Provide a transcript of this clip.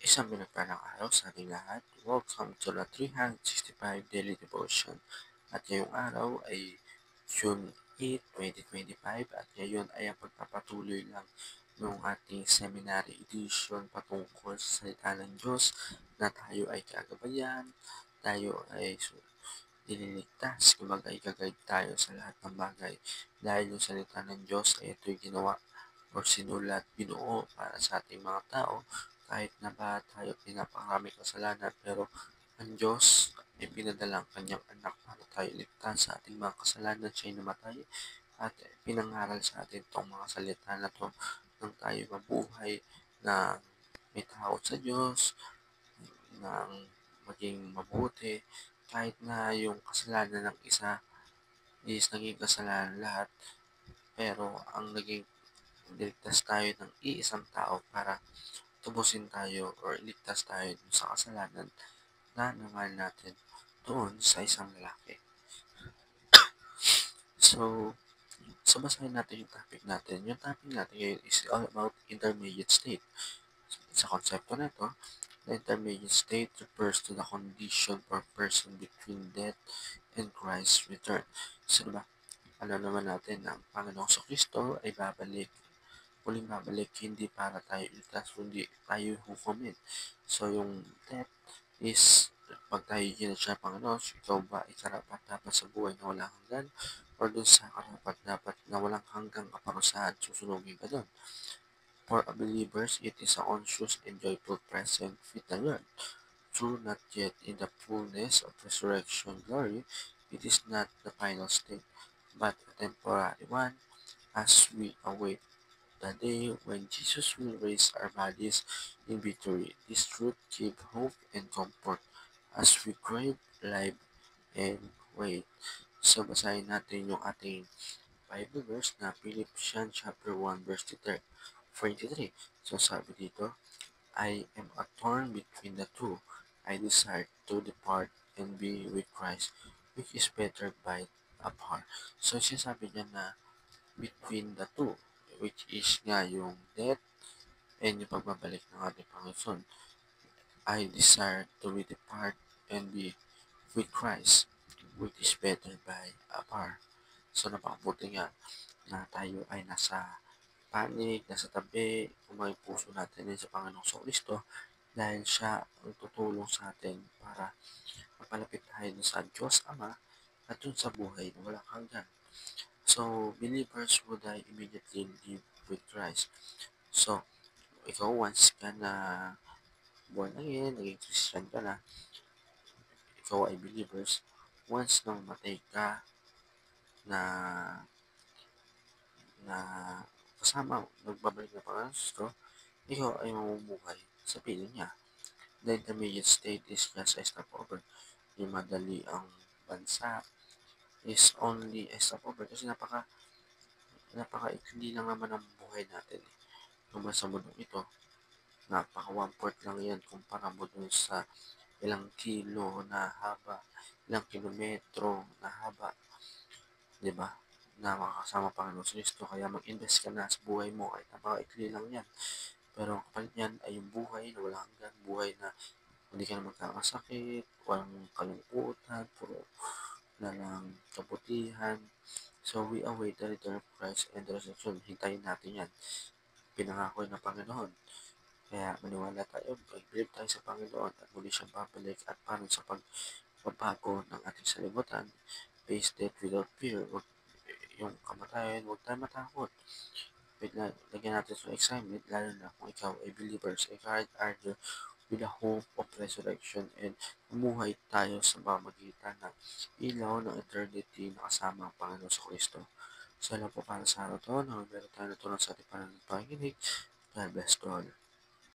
Isang pinagpalang araw sa ating lahat. Welcome to the 365 Daily Devotion. At ngayong araw ay June 8, 2025 at ngayon ay ang pagpapatuloy lang ng ating seminary edition patungkol sa salita ng Diyos na tayo ay kagabayan, tayo ay ililigtas, kumbaga i-guide tayo sa lahat ng bagay dahil yung salita ng Diyos ay ito'y ginawa o sinulat, binuo para sa ating mga tao kahit na ba tayo pinapakarami kasalanan, pero ang Diyos ay pinadala ang kanyang anak para tayo ligtas sa ating mga kasalanan. Siya'y namatay at pinangaral sa atin itong mga salita na to nang tayo mabuhay na may takot sa Diyos, nang maging mabuti, kahit na yung kasalanan ng isa is naging kasalanan lahat, pero ang naging niligtas tayo ng iisang tao para tubusin tayo or iligtas tayo sa kasalanan na nangal natin doon sa isang lalaki. So basahin natin yung topic natin. Yung topic natin ngayon is all about intermediate state. Sa konsepto na ito, the intermediate state refers to the condition or person between death and Christ's return. So, diba, ano naman natin na ang Panginoong Kristo ay muling babalik, hindi para tayo iligtas, kundi tayo hukumin. So, yung death is, pag tayo ginasya Panginoon, ikaw ba ay karapat dapat sa buhay na walang hanggan or dun sa karapat dapat na walang hanggang kaparusahan, susunugin ka dun. For a believers, it is a conscious and joyful present with the Lord. True, not yet in the fullness of resurrection glory, it is not the final state, but a temporary one, as we await the day when Jesus will raise our bodies in victory. This truth gives hope and comfort as we crave life and wait. So, basahin natin yung ating Bible verse na Philippians chapter 1 verse 23. So, sabi dito, I am a torn between the two. I desire to depart and be with Christ, which is better by apart. So, sinasabi niya na between the two, which is nga yung death and yung pagbabalik ng ating Panginoon. I desire to depart and be with Christ, which is better by apart. So, napakabuti nga na tayo ay nasa panig, nasa tabi, umay puso natin sa Panginoong Kristo dahil siya ang tutulong sa atin para mapalapit tayo sa Diyos Ama at dun sa buhay na walang hanggan. So, believers would die immediately live with Christ. So, ikaw once ka na born again, naging Christian ka na, ikaw ay believers, once nang matay ka na na kasama, nagbabalik na Panginoon Kristo, ikaw ay mamumuhay sa piling niya. The intermediate state is just a stopover. Yung madali ang bansa is only a stopover kasi napaka-ikli lang naman ang buhay natin. Naman sa mundong ito, napaka 1/4 lang yan kumpara mo dun sa ilang kilo na haba, ilang kilometro na haba, di ba? Na makakasama Panginoon sa Kristo. Kaya mag-invest ka na sa buhay mo kahit napaka-ikli lang yan. Pero ang kapalit niyan ay yung buhay na walang hanggan, buhay na hindi ka na magkakasakit, walang kalungkutan, puro na lang kabutihan. So, we await the return of Christ and the resurrection. Hintayin natin yan. Pinangako ng Panginoon. Kaya maniwala tayo, mag-believe tayo sa Panginoon at muli siyang babalik at para sa pagbabago ng ating salimutan, face death without fear. Yung kamatayan, huwag tayo matakot. Lagyan natin sa excitement, lalo na kung ikaw ay believer sa ardor with the hope of resurrection and umuhay tayo sa pamagitan ng ilaw ng eternity na kasama ang Panginoon sa Kristo. So, alam po para sa araw to, na meron tayo natulang sa ating pananampakinig. God bless to all.